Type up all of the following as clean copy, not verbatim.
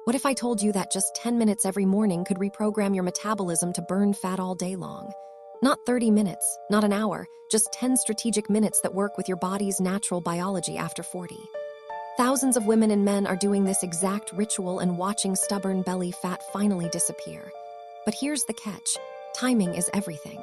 What if I told you that just 10 minutes every morning could reprogram your metabolism to burn fat all day long? Not 30 minutes, not an hour, just 10 strategic minutes that work with your body's natural biology after 40. Thousands of women and men are doing this exact ritual and watching stubborn belly fat finally disappear. But here's the catch. Timing is everything.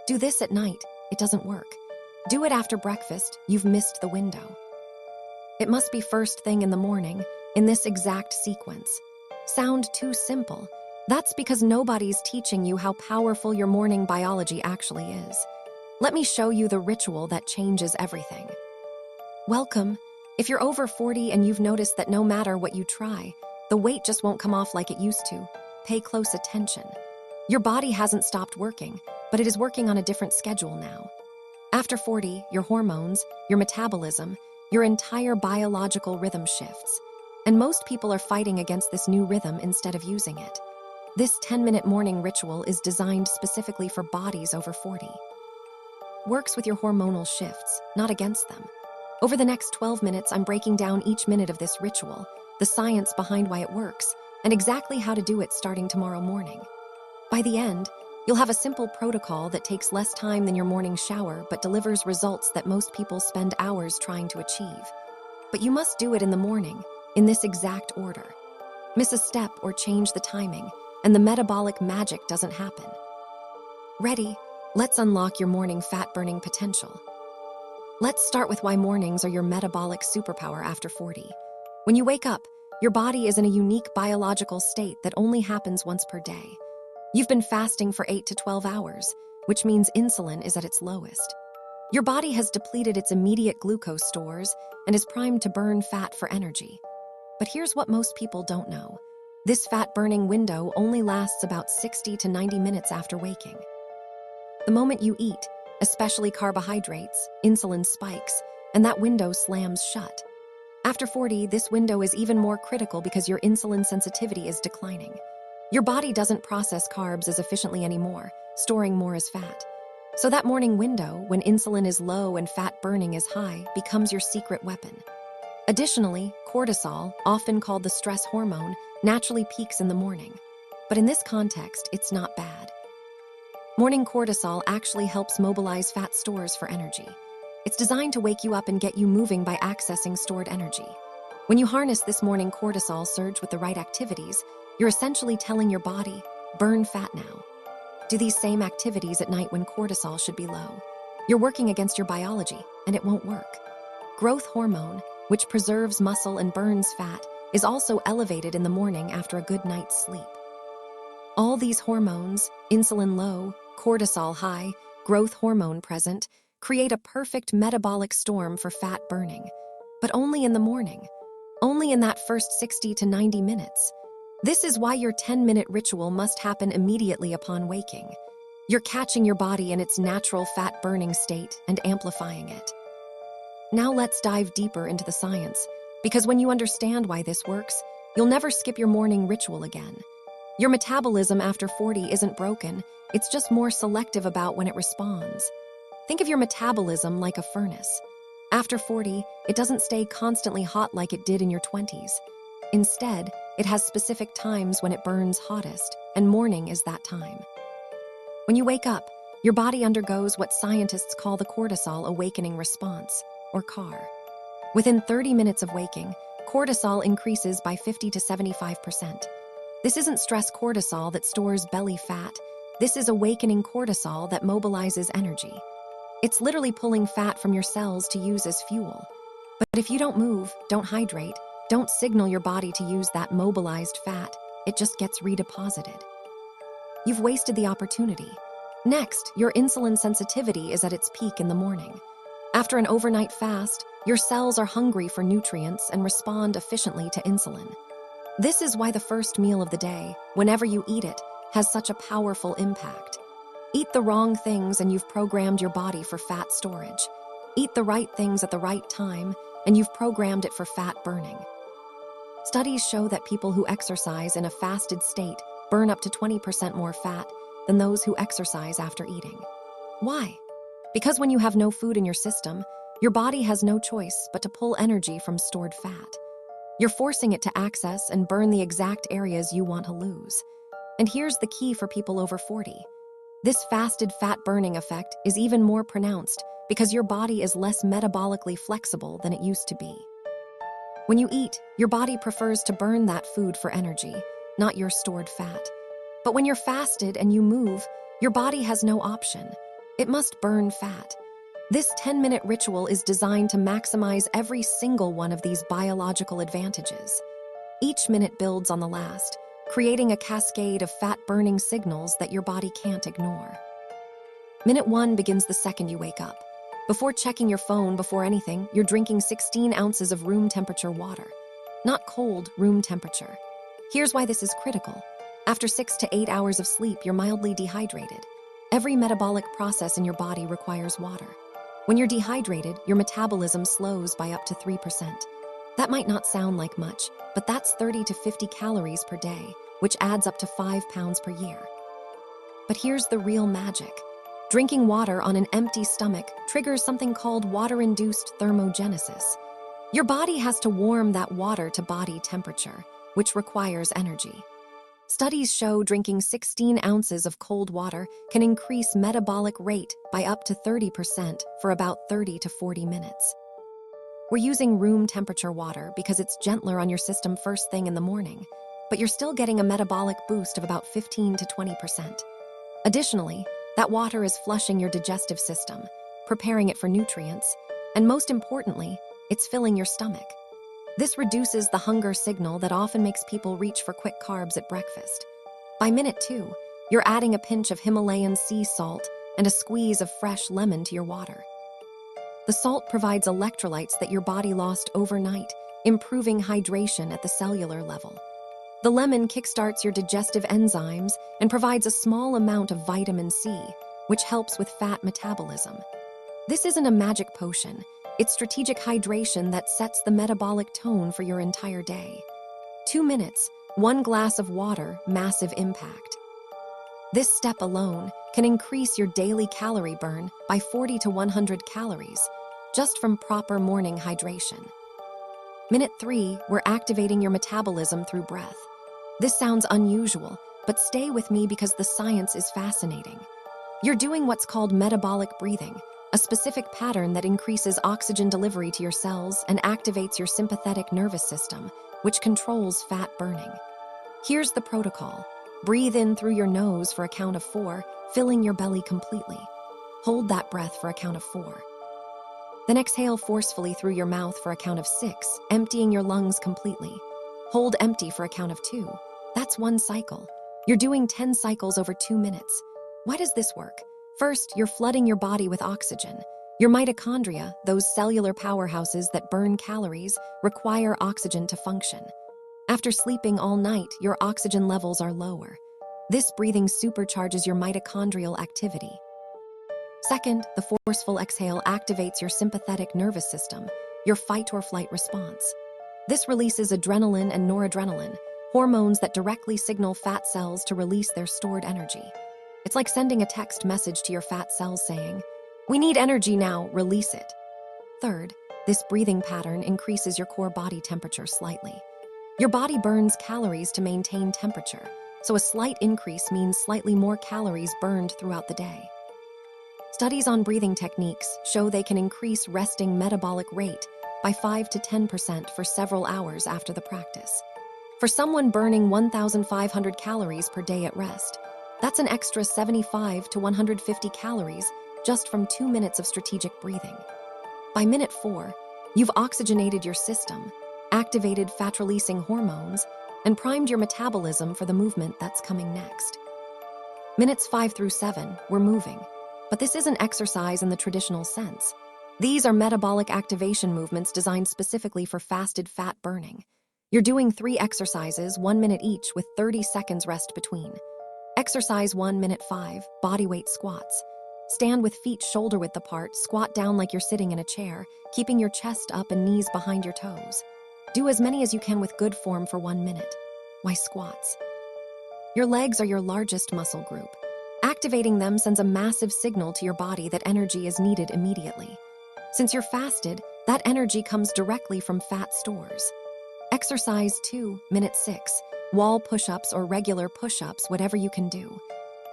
Do this at night, it doesn't work. Do it after breakfast, you've missed the window. It must be first thing in the morning, in this exact sequence. Sound too simple? That's because nobody's teaching you how powerful your morning biology actually is. Let me show you the ritual that changes everything. Welcome. If you're over 40 and you've noticed that no matter what you try, the weight just won't come off like it used to, pay close attention. Your body hasn't stopped working, but it is working on a different schedule now. After 40, your hormones, your metabolism, your entire biological rhythm shifts. And most people are fighting against this new rhythm instead of using it. This 10-minute morning ritual is designed specifically for bodies over 40. Works with your hormonal shifts, not against them. Over the next 12 minutes, I'm breaking down each minute of this ritual, the science behind why it works, and exactly how to do it starting tomorrow morning. By the end, you'll have a simple protocol that takes less time than your morning shower but delivers results that most people spend hours trying to achieve. But you must do it in the morning, in this exact order. Miss a step or change the timing, and the metabolic magic doesn't happen. Ready? Let's unlock your morning fat-burning potential. Let's start with why mornings are your metabolic superpower after 40. When you wake up, your body is in a unique biological state that only happens once per day. You've been fasting for 8 to 12 hours, which means insulin is at its lowest. Your body has depleted its immediate glucose stores and is primed to burn fat for energy. But here's what most people don't know. This fat-burning window only lasts about 60 to 90 minutes after waking. The moment you eat, especially carbohydrates, insulin spikes, and that window slams shut. After 40, this window is even more critical because your insulin sensitivity is declining. Your body doesn't process carbs as efficiently anymore, storing more as fat. So that morning window, when insulin is low and fat burning is high, becomes your secret weapon. Additionally, cortisol, often called the stress hormone, naturally peaks in the morning. But in this context, it's not bad. Morning cortisol actually helps mobilize fat stores for energy. It's designed to wake you up and get you moving by accessing stored energy. When you harness this morning cortisol surge with the right activities, you're essentially telling your body, burn fat now. Do these same activities at night when cortisol should be low. You're working against your biology, and it won't work. Growth hormone, which preserves muscle and burns fat, is also elevated in the morning after a good night's sleep. All these hormones, insulin low, cortisol high, growth hormone present, create a perfect metabolic storm for fat burning. But only in the morning. Only in that first 60 to 90 minutes. This is why your 10-minute ritual must happen immediately upon waking. You're catching your body in its natural fat-burning state and amplifying it. Now let's dive deeper into the science, because when you understand why this works, you'll never skip your morning ritual again. Your metabolism after 40 isn't broken, it's just more selective about when it responds. Think of your metabolism like a furnace. After 40, it doesn't stay constantly hot like it did in your 20s. Instead, it has specific times when it burns hottest, and morning is that time. When you wake up, your body undergoes what scientists call the cortisol awakening response, or CAR. Within 30 minutes of waking, cortisol increases by 50 to 75%. This isn't stress cortisol that stores belly fat. This is awakening cortisol that mobilizes energy. It's literally pulling fat from your cells to use as fuel. But if you don't move, don't hydrate, don't signal your body to use that mobilized fat, it just gets redeposited. You've wasted the opportunity. Next, your insulin sensitivity is at its peak in the morning. After an overnight fast, your cells are hungry for nutrients and respond efficiently to insulin. This is why the first meal of the day, whenever you eat it, has such a powerful impact. Eat the wrong things and you've programmed your body for fat storage. Eat the right things at the right time and you've programmed it for fat burning. Studies show that people who exercise in a fasted state burn up to 20% more fat than those who exercise after eating. Why? Because when you have no food in your system, your body has no choice but to pull energy from stored fat. You're forcing it to access and burn the exact areas you want to lose. And here's the key for people over 40. This fasted fat burning effect is even more pronounced because your body is less metabolically flexible than it used to be. When you eat, your body prefers to burn that food for energy, not your stored fat. But when you're fasted and you move, your body has no option. It must burn fat. This 10-minute ritual is designed to maximize every single one of these biological advantages. Each minute builds on the last, creating a cascade of fat-burning signals that your body can't ignore. Minute 1 begins the second you wake up. Before checking your phone, before anything, you're drinking 16 ounces of room temperature water. Not cold, room temperature. Here's why this is critical. After 6 to 8 hours of sleep, you're mildly dehydrated. Every metabolic process in your body requires water. When you're dehydrated, your metabolism slows by up to 3%. That might not sound like much, but that's 30 to 50 calories per day, which adds up to 5 pounds per year. But here's the real magic. Drinking water on an empty stomach triggers something called water-induced thermogenesis. Your body has to warm that water to body temperature, which requires energy. Studies show drinking 16 ounces of cold water can increase metabolic rate by up to 30% for about 30 to 40 minutes. We're using room temperature water because it's gentler on your system first thing in the morning, but you're still getting a metabolic boost of about 15 to 20%. Additionally, that water is flushing your digestive system, preparing it for nutrients, and most importantly, it's filling your stomach. This reduces the hunger signal that often makes people reach for quick carbs at breakfast. By minute 2, you're adding a pinch of Himalayan sea salt and a squeeze of fresh lemon to your water. The salt provides electrolytes that your body lost overnight, improving hydration at the cellular level. The lemon kickstarts your digestive enzymes and provides a small amount of vitamin C, which helps with fat metabolism. This isn't a magic potion. It's strategic hydration that sets the metabolic tone for your entire day. 2 minutes, 1 glass of water, massive impact. This step alone can increase your daily calorie burn by 40 to 100 calories, just from proper morning hydration. Minute 3, we're activating your metabolism through breath. This sounds unusual, but stay with me because the science is fascinating. You're doing what's called metabolic breathing, a specific pattern that increases oxygen delivery to your cells and activates your sympathetic nervous system, which controls fat burning. Here's the protocol. Breathe in through your nose for a count of 4, filling your belly completely. Hold that breath for a count of 4. Then exhale forcefully through your mouth for a count of 6, emptying your lungs completely. Hold empty for a count of 2. That's 1 cycle. You're doing 10 cycles over 2 minutes. Why does this work? First, you're flooding your body with oxygen. Your mitochondria, those cellular powerhouses that burn calories, require oxygen to function. After sleeping all night, your oxygen levels are lower. This breathing supercharges your mitochondrial activity. Second, the forceful exhale activates your sympathetic nervous system, your fight-or-flight response. This releases adrenaline and noradrenaline, hormones that directly signal fat cells to release their stored energy. It's like sending a text message to your fat cells saying, "We need energy now, release it." Third, this breathing pattern increases your core body temperature slightly. Your body burns calories to maintain temperature, so a slight increase means slightly more calories burned throughout the day. Studies on breathing techniques show they can increase resting metabolic rate by 5 to 10% for several hours after the practice. For someone burning 1,500 calories per day at rest, that's an extra 75 to 150 calories just from 2 minutes of strategic breathing. By minute 4, you've oxygenated your system, activated fat-releasing hormones, and primed your metabolism for the movement that's coming next. Minutes 5 through 7, we're moving. But this isn't exercise in the traditional sense. These are metabolic activation movements designed specifically for fasted fat burning. You're doing 3 exercises, 1 minute each, with 30 seconds rest between. Exercise 1, minute 5, bodyweight squats. Stand with feet shoulder-width apart, squat down like you're sitting in a chair, keeping your chest up and knees behind your toes. Do as many as you can with good form for 1 minute. Why squats? Your legs are your largest muscle group. Activating them sends a massive signal to your body that energy is needed immediately. Since you're fasted, that energy comes directly from fat stores. Exercise 2, minute 6. Wall push-ups or regular push-ups, whatever you can do.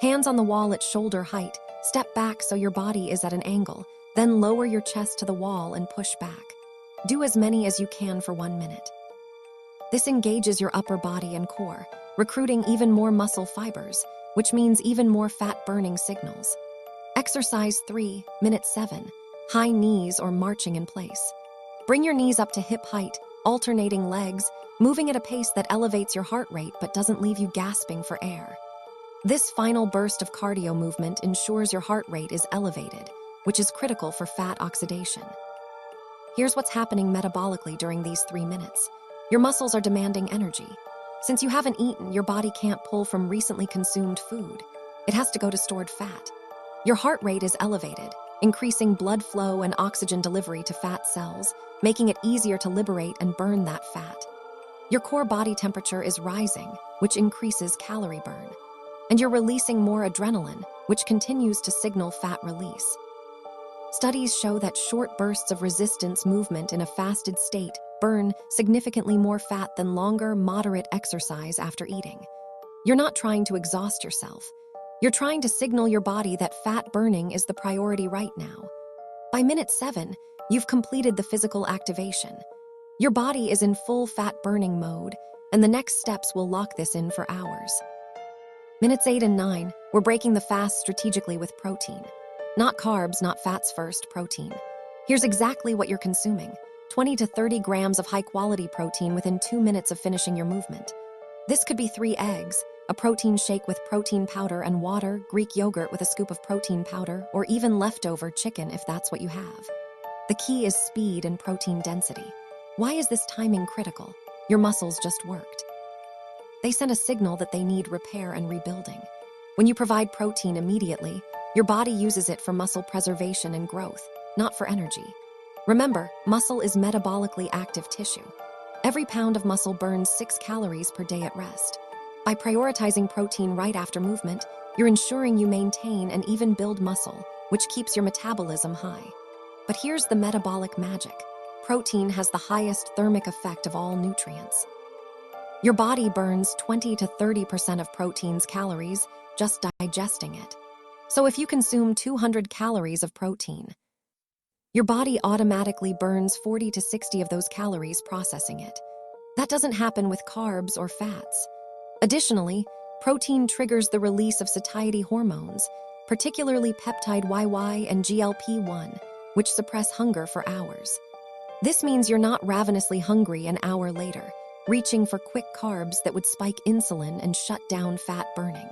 Hands on the wall at shoulder height. Step back so your body is at an angle. Then lower your chest to the wall and push back. Do as many as you can for 1 minute. This engages your upper body and core, recruiting even more muscle fibers, which means even more fat-burning signals. Exercise 3, minute 7. High knees or marching in place. Bring your knees up to hip height, alternating legs, moving at a pace that elevates your heart rate but doesn't leave you gasping for air. This final burst of cardio movement ensures your heart rate is elevated, which is critical for fat oxidation. Here's what's happening metabolically during these 3 minutes. Your muscles are demanding energy. Since you haven't eaten, your body can't pull from recently consumed food. It has to go to stored fat. Your heart rate is elevated, increasing blood flow and oxygen delivery to fat cells, making it easier to liberate and burn that fat. Your core body temperature is rising, which increases calorie burn. And you're releasing more adrenaline, which continues to signal fat release. Studies show that short bursts of resistance movement in a fasted state burn significantly more fat than longer, moderate exercise after eating. You're not trying to exhaust yourself. You're trying to signal your body that fat burning is the priority right now. By minute 7, you've completed the physical activation. Your body is in full fat-burning mode, and the next steps will lock this in for hours. Minutes 8 and 9, we're breaking the fast strategically with protein. Not carbs, not fats first, protein. Here's exactly what you're consuming: 20 to 30 grams of high-quality protein within 2 minutes of finishing your movement. This could be 3 eggs, a protein shake with protein powder and water, Greek yogurt with a scoop of protein powder, or even leftover chicken if that's what you have. The key is speed and protein density. Why is this timing critical? Your muscles just worked. They send a signal that they need repair and rebuilding. When you provide protein immediately, your body uses it for muscle preservation and growth, not for energy. Remember, muscle is metabolically active tissue. Every pound of muscle burns 6 calories per day at rest. By prioritizing protein right after movement, you're ensuring you maintain and even build muscle, which keeps your metabolism high. But here's the metabolic magic. Protein has the highest thermic effect of all nutrients. Your body burns 20 to 30% of protein's calories just digesting it. So if you consume 200 calories of protein, your body automatically burns 40 to 60 of those calories processing it. That doesn't happen with carbs or fats. Additionally, protein triggers the release of satiety hormones, particularly peptide YY and GLP-1, which suppress hunger for hours. This means you're not ravenously hungry an hour later, reaching for quick carbs that would spike insulin and shut down fat burning.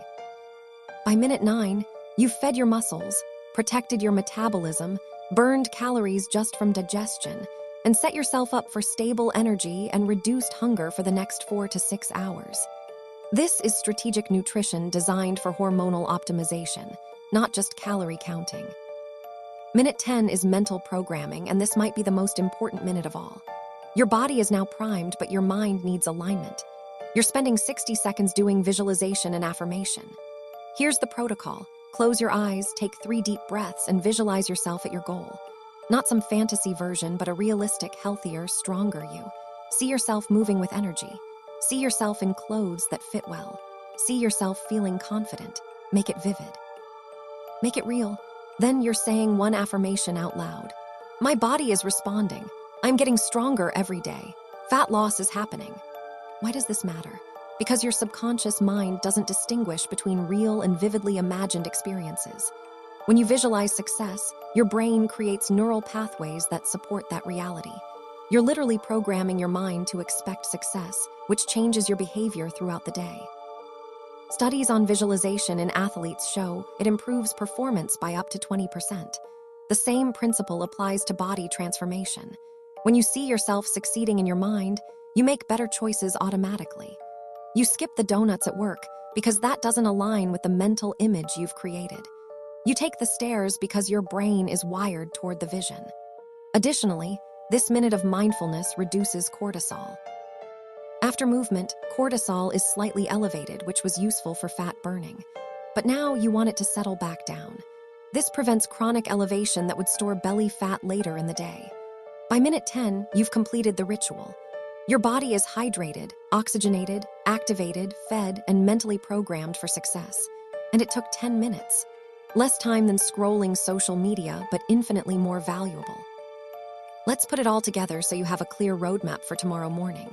By minute 9, you've fed your muscles, protected your metabolism, burned calories just from digestion, and set yourself up for stable energy and reduced hunger for the next 4 to 6 hours. This is strategic nutrition designed for hormonal optimization, not just calorie counting. Minute 10 is mental programming, and this might be the most important minute of all. Your body is now primed, but your mind needs alignment. You're spending 60 seconds doing visualization and affirmation. Here's the protocol. Close your eyes, take 3 deep breaths, and visualize yourself at your goal. Not some fantasy version, but a realistic, healthier, stronger you. See yourself moving with energy. See yourself in clothes that fit well. See yourself feeling confident. Make it vivid. Make it real. Then you're saying one affirmation out loud. My body is responding. I'm getting stronger every day. Fat loss is happening. Why does this matter? Because your subconscious mind doesn't distinguish between real and vividly imagined experiences. When you visualize success, your brain creates neural pathways that support that reality. You're literally programming your mind to expect success, which changes your behavior throughout the day. Studies on visualization in athletes show it improves performance by up to 20%. The same principle applies to body transformation. When you see yourself succeeding in your mind, you make better choices automatically. You skip the donuts at work because that doesn't align with the mental image you've created. You take the stairs because your brain is wired toward the vision. Additionally, this minute of mindfulness reduces cortisol. After movement, cortisol is slightly elevated, which was useful for fat burning. But now you want it to settle back down. This prevents chronic elevation that would store belly fat later in the day. By minute 10, you've completed the ritual. Your body is hydrated, oxygenated, activated, fed, and mentally programmed for success. And it took 10 minutes. Less time than scrolling social media, but infinitely more valuable. Let's put it all together so you have a clear roadmap for tomorrow morning.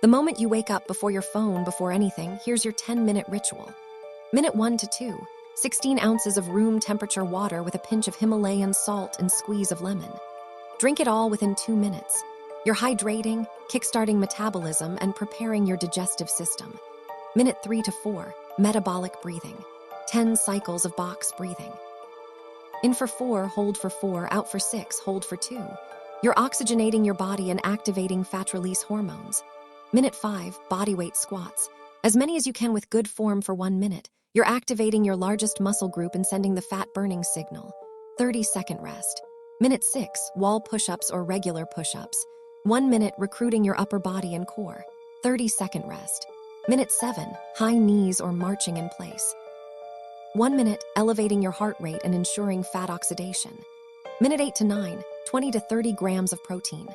The moment you wake up, before your phone, before anything, here's your 10-minute ritual. Minute 1 to 2, 16 ounces of room temperature water with a pinch of Himalayan salt and squeeze of lemon. Drink it all within 2 minutes. You're hydrating, kickstarting metabolism, and preparing your digestive system. Minute 3 to 4, metabolic breathing. 10 cycles of box breathing. In for 4, hold for 4, out for 6, hold for 2. You're oxygenating your body and activating fat release hormones. Minute 5, bodyweight squats. As many as you can with good form for 1 minute. You're activating your largest muscle group and sending the fat-burning signal. 30-second rest. Minute 6, wall push-ups or regular push-ups. 1 minute, recruiting your upper body and core. 30-second rest. Minute 7, high knees or marching in place. 1 minute, elevating your heart rate and ensuring fat oxidation. Minute 8 to 9, 20 to 30 grams of protein.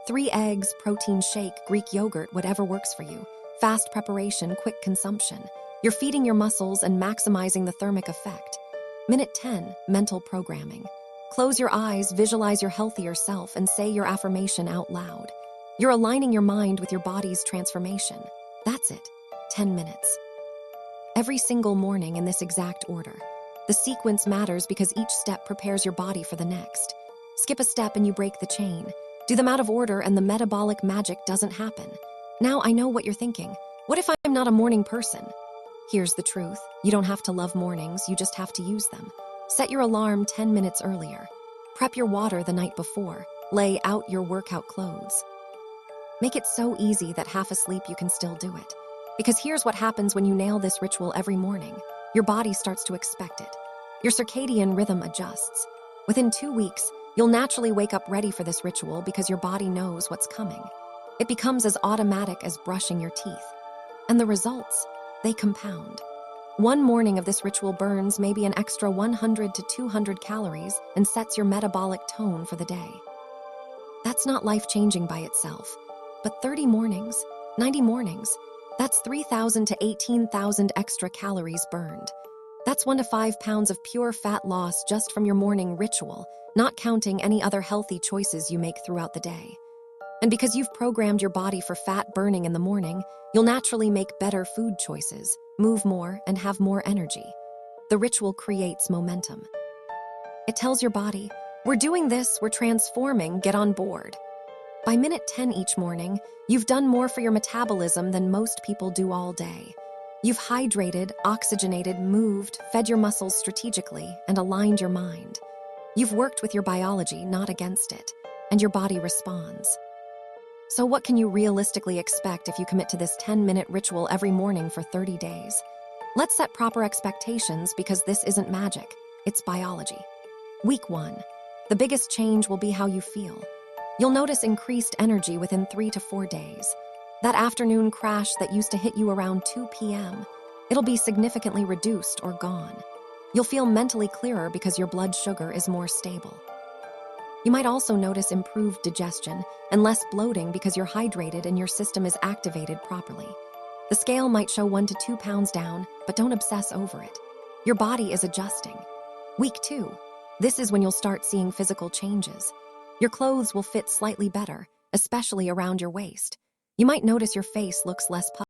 3 eggs, protein shake, Greek yogurt, whatever works for you. Fast preparation, quick consumption. You're feeding your muscles and maximizing the thermic effect. Minute 10, mental programming. Close your eyes, visualize your healthier self, and say your affirmation out loud. You're aligning your mind with your body's transformation. That's it. 10 minutes. Every single morning in this exact order. The sequence matters because each step prepares your body for the next. Skip a step and you break the chain. Do them out of order and the metabolic magic doesn't happen. Now I know what you're thinking. What if I'm not a morning person? Here's the truth. You don't have to love mornings, you just have to use them. Set your alarm 10 minutes earlier. Prep your water the night before. Lay out your workout clothes. Make it so easy that half asleep you can still do it. Because here's what happens when you nail this ritual every morning. Your body starts to expect it. Your circadian rhythm adjusts. Within 2 weeks, you'll naturally wake up ready for this ritual because your body knows what's coming. It becomes as automatic as brushing your teeth. And the results, they compound. 1 morning of this ritual burns maybe an extra 100 to 200 calories and sets your metabolic tone for the day. That's not life-changing by itself, but 30 mornings, 90 mornings, that's 3,000 to 18,000 extra calories burned. That's 1 to 5 pounds of pure fat loss just from your morning ritual, not counting any other healthy choices you make throughout the day. And because you've programmed your body for fat burning in the morning, you'll naturally make better food choices, move more, and have more energy. The ritual creates momentum. It tells your body, we're doing this, we're transforming, get on board. By minute 10 each morning, you've done more for your metabolism than most people do all day. You've hydrated, oxygenated, moved, fed your muscles strategically, and aligned your mind. You've worked with your biology, not against it, and your body responds. So what can you realistically expect if you commit to this 10-minute ritual every morning for 30 days? Let's set proper expectations because this isn't magic, it's biology. Week 1. The biggest change will be how you feel. You'll notice increased energy within 3 to 4 days. That afternoon crash that used to hit you around 2 p.m., it'll be significantly reduced or gone. You'll feel mentally clearer because your blood sugar is more stable. You might also notice improved digestion and less bloating because you're hydrated and your system is activated properly. The scale might show 1 to 2 pounds down, but don't obsess over it. Your body is adjusting. Week 2. This is when you'll start seeing physical changes. Your clothes will fit slightly better, especially around your waist. You might notice your face looks less puffy.